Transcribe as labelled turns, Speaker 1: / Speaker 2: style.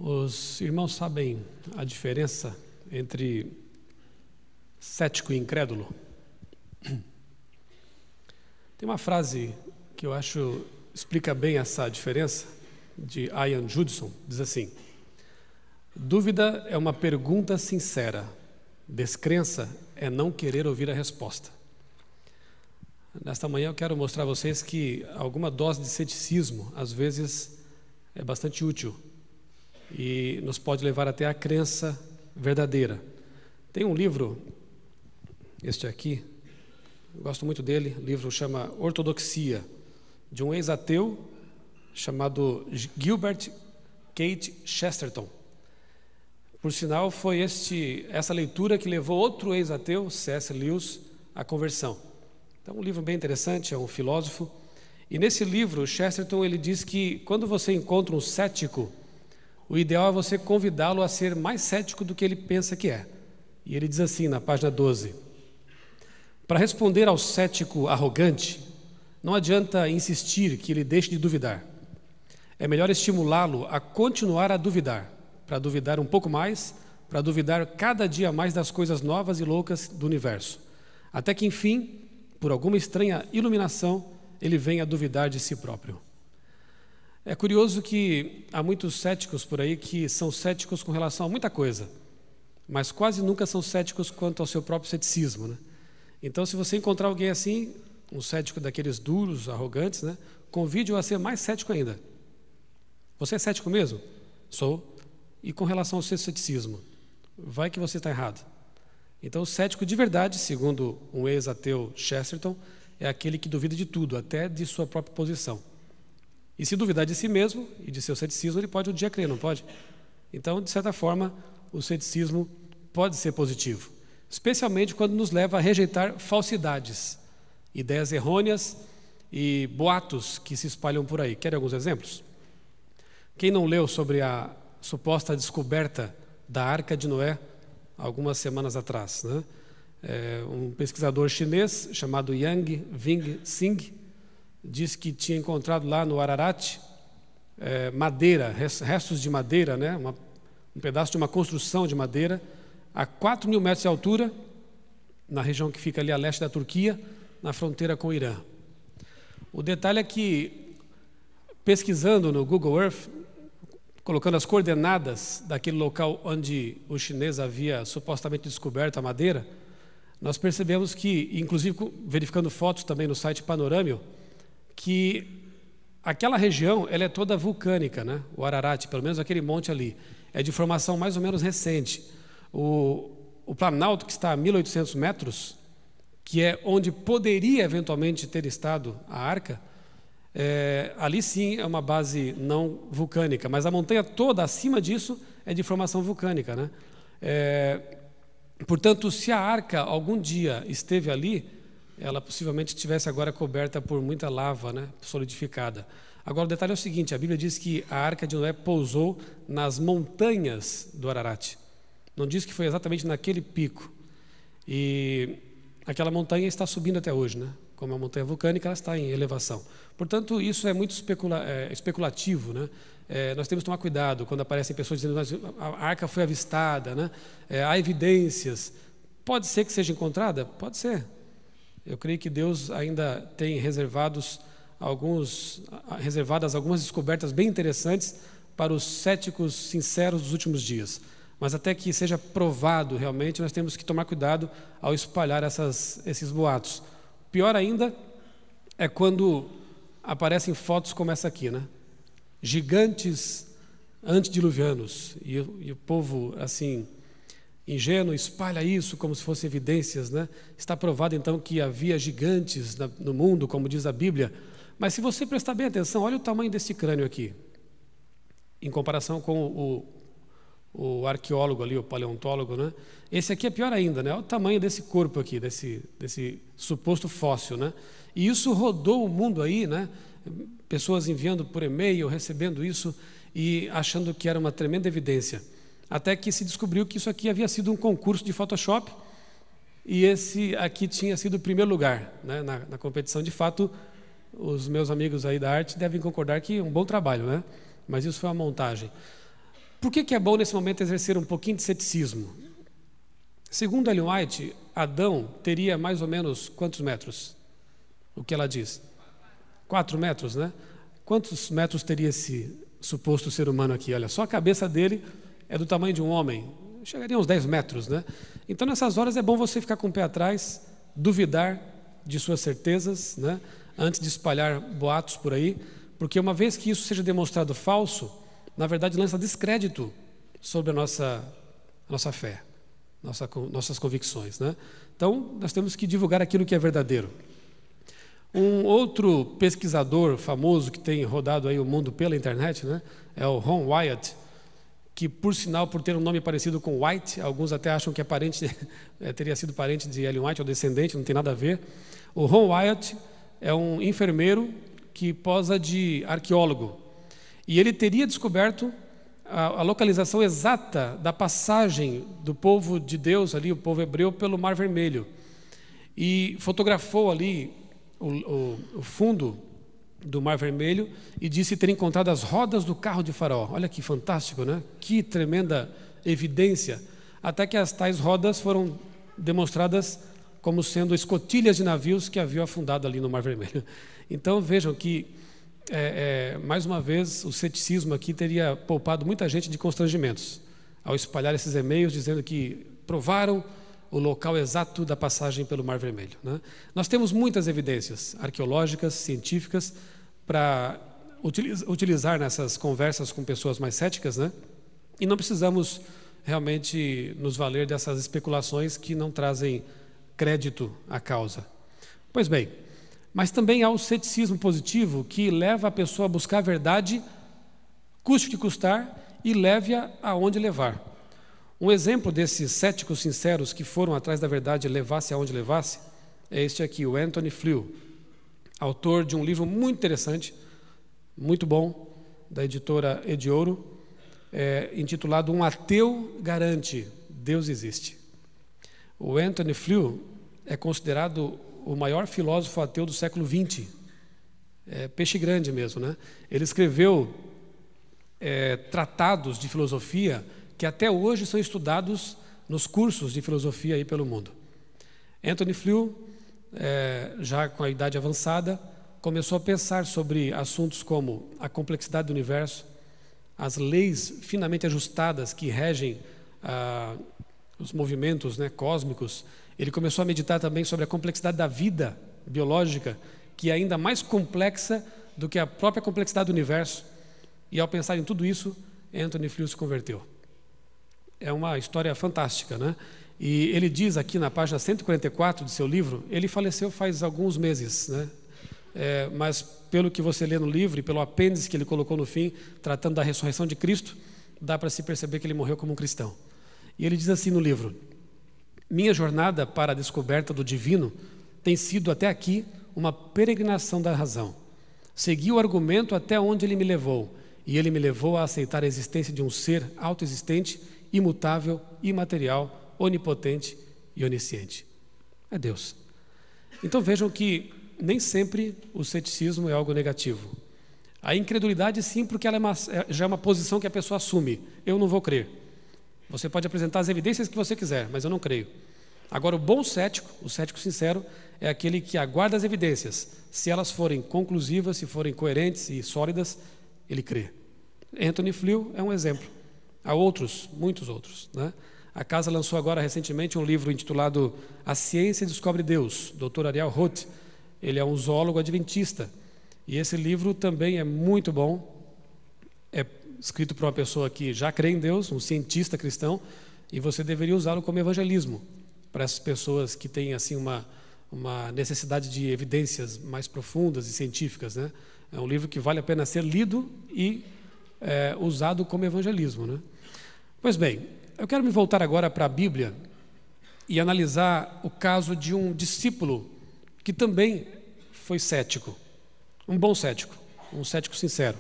Speaker 1: Os irmãos sabem a diferença entre cético e incrédulo? Tem uma frase que eu acho explica bem essa diferença, de Ian Judson, diz assim: dúvida é uma pergunta sincera, descrença é não querer ouvir a resposta. Nesta manhã eu quero mostrar a vocês que alguma dose de ceticismo, às vezes, é bastante útil e nos pode levar até a crença verdadeira. Tem um livro, este aqui, eu gosto muito dele, o livro chama Ortodoxia, de um ex-ateu chamado Gilbert Keith Chesterton. Por sinal, foi essa leitura que levou outro ex-ateu, C.S. Lewis, à conversão. Então, um livro bem interessante, é um filósofo. E nesse livro, Chesterton ele diz que quando você encontra um cético, o ideal é você convidá-lo a ser mais cético do que ele pensa que é. E ele diz assim, na página 12: para responder ao cético arrogante, não adianta insistir que ele deixe de duvidar. É melhor estimulá-lo a continuar a duvidar, para duvidar um pouco mais, para duvidar cada dia mais das coisas novas e loucas do universo, até que, enfim, por alguma estranha iluminação, ele venha a duvidar de si próprio. É curioso que há muitos céticos por aí que são céticos com relação a muita coisa, mas quase nunca são céticos quanto ao seu próprio ceticismo, né? Então, se você encontrar alguém assim, um cético daqueles duros, arrogantes, né, convide-o a ser mais cético ainda. Você é cético mesmo? Sou. E com relação ao seu ceticismo? Vai que você está errado. Então, o cético de verdade, segundo um ex-ateu Chesterton, é aquele que duvida de tudo, até de sua própria posição. E se duvidar de si mesmo e de seu ceticismo, ele pode um dia crer, não pode? Então, de certa forma, o ceticismo pode ser positivo, especialmente quando nos leva a rejeitar falsidades, ideias errôneas e boatos que se espalham por aí. Querem alguns exemplos? Quem não leu sobre a suposta descoberta da Arca de Noé algumas semanas atrás, né? Um pesquisador chinês chamado Yang Ving Sing disse que tinha encontrado lá no Ararat madeira, restos de madeira, né? Um pedaço de uma construção de madeira a 4.000 metros de altura, na região que fica ali a leste da Turquia, na fronteira com o Irã. O detalhe é que, pesquisando no Google Earth, colocando as coordenadas daquele local onde o chinês havia supostamente descoberto a madeira, nós percebemos que, inclusive verificando fotos também no site Panorâmio, que aquela região ela é toda vulcânica, né? O Ararat, pelo menos aquele monte ali, é de formação mais ou menos recente. O Planalto, que está a 1.800 metros, que é onde poderia eventualmente ter estado a Arca, ali sim é uma base não vulcânica, mas a montanha toda acima disso é de formação vulcânica, né? Portanto, se a Arca algum dia esteve ali, ela possivelmente estivesse agora coberta por muita lava, né? Solidificada. Agora, o detalhe é o seguinte: a Bíblia diz que a Arca de Noé pousou nas montanhas do Ararat. Não diz que foi exatamente naquele pico. E aquela montanha está subindo até hoje, né? Como é uma montanha vulcânica, ela está em elevação. Portanto, isso é muito especulativo, né? Nós temos que tomar cuidado quando aparecem pessoas dizendo que a arca foi avistada, né? Há evidências. Pode ser que seja encontrada? Pode ser. Eu creio que Deus ainda tem reservadas algumas descobertas bem interessantes para os céticos sinceros dos últimos dias. Mas até que seja provado realmente, nós temos que tomar cuidado ao espalhar esses boatos. Pior ainda é quando aparecem fotos como essa aqui, né? Gigantes antediluvianos, e o povo, assim, ingênuo, espalha isso como se fossem evidências, né? Está provado então que havia gigantes no mundo, como diz a Bíblia. Mas se você prestar bem atenção, olha o tamanho desse crânio aqui, em comparação com o arqueólogo ali, o paleontólogo, né? Esse aqui é pior ainda, né? Olha o tamanho desse corpo aqui, desse suposto fóssil, né? E isso rodou o mundo aí, né? Pessoas enviando por e-mail, recebendo isso e achando que era uma tremenda evidência. Até que se descobriu que isso aqui havia sido um concurso de Photoshop e esse aqui tinha sido o primeiro lugar, né? Na competição. De fato, os meus amigos aí da arte devem concordar que é um bom trabalho, né? Mas isso foi uma montagem. Por que é bom nesse momento exercer um pouquinho de ceticismo? Segundo Ellen White, Adão teria mais ou menos quantos metros? O que ela diz? 4 metros, né? Quantos metros teria esse suposto ser humano aqui? Olha, só a cabeça dele é do tamanho de um homem. Chegaria uns 10 metros, né? Então, nessas horas é bom você ficar com o pé atrás, duvidar de suas certezas, né? Antes de espalhar boatos por aí, porque uma vez que isso seja demonstrado falso, na verdade lança descrédito sobre a nossa fé, nossas convicções, né? Então, nós temos que divulgar aquilo que é verdadeiro. Um outro pesquisador famoso que tem rodado aí o mundo pela internet, né, é o Ron Wyatt, que por sinal, por ter um nome parecido com White, alguns até acham que é parente, teria sido parente de Ellen White ou descendente, não tem nada a ver. O Ron Wyatt é um enfermeiro que posa de arqueólogo, e ele teria descoberto a localização exata da passagem do povo de Deus ali, o povo hebreu, pelo Mar Vermelho, e fotografou ali o fundo do Mar Vermelho e disse ter encontrado as rodas do carro de Faraó. Olha que fantástico, né? Que tremenda evidência, até que as tais rodas foram demonstradas como sendo escotilhas de navios que haviam afundado ali no Mar Vermelho. Então vejam que mais uma vez o ceticismo aqui teria poupado muita gente de constrangimentos ao espalhar esses e-mails dizendo que provaram o local exato da passagem pelo Mar Vermelho, né? Nós temos muitas evidências arqueológicas, científicas, para utilizar nessas conversas com pessoas mais céticas, né? E não precisamos realmente nos valer dessas especulações que não trazem crédito à causa. Pois bem, mas também há o ceticismo positivo, que leva a pessoa a buscar a verdade, custe o que custar, e leve-a aonde levar. Um exemplo desses céticos sinceros que foram atrás da verdade, levasse aonde levasse, é este aqui, o Anthony Flew, autor de um livro muito interessante, muito bom, da editora Ediouro, intitulado Um Ateu Garante, Deus Existe. O Anthony Flew é considerado o maior filósofo ateu do século XX, peixe grande mesmo, né? Ele escreveu tratados de filosofia que até hoje são estudados nos cursos de filosofia aí pelo mundo. Anthony Flew, já com a idade avançada, começou a pensar sobre assuntos como a complexidade do universo, as leis finamente ajustadas que regem os movimentos, né, cósmicos. Ele começou a meditar também sobre a complexidade da vida biológica, que é ainda mais complexa do que a própria complexidade do universo. E ao pensar em tudo isso, Anthony Flew se converteu. É uma história fantástica, né? E ele diz aqui na página 144 de seu livro, ele faleceu faz alguns meses, né? Mas pelo que você lê no livro e pelo apêndice que ele colocou no fim, tratando da ressurreição de Cristo, dá para se perceber que ele morreu como um cristão. E ele diz assim no livro: minha jornada para a descoberta do divino tem sido até aqui uma peregrinação da razão. Segui o argumento até onde ele me levou, e ele me levou a aceitar a existência de um ser autoexistente, imutável, imaterial, onipotente e onisciente. É Deus. Então vejam que nem sempre o ceticismo é algo negativo. A incredulidade sim, porque ela já é uma posição que a pessoa assume. Eu não vou crer. Você pode apresentar as evidências que você quiser, mas eu não creio. Agora, o bom cético, o cético sincero, é aquele que aguarda as evidências. Se elas forem conclusivas, se forem coerentes e sólidas, ele crê. Anthony Flew é um exemplo. Há outros, muitos outros, né? A casa lançou agora recentemente um livro intitulado A Ciência Descobre Deus, Dr. Ariel Roth. Ele é um zoólogo adventista. E esse livro também é muito bom. É escrito por uma pessoa que já crê em Deus, um cientista cristão, e você deveria usá-lo como evangelismo para essas pessoas que têm assim uma necessidade de evidências mais profundas e científicas, né? É um livro que vale a pena ser lido e usado como evangelismo, né? Pois bem, eu quero me voltar agora para a Bíblia e analisar o caso de um discípulo que também foi cético, um bom cético, um cético sincero.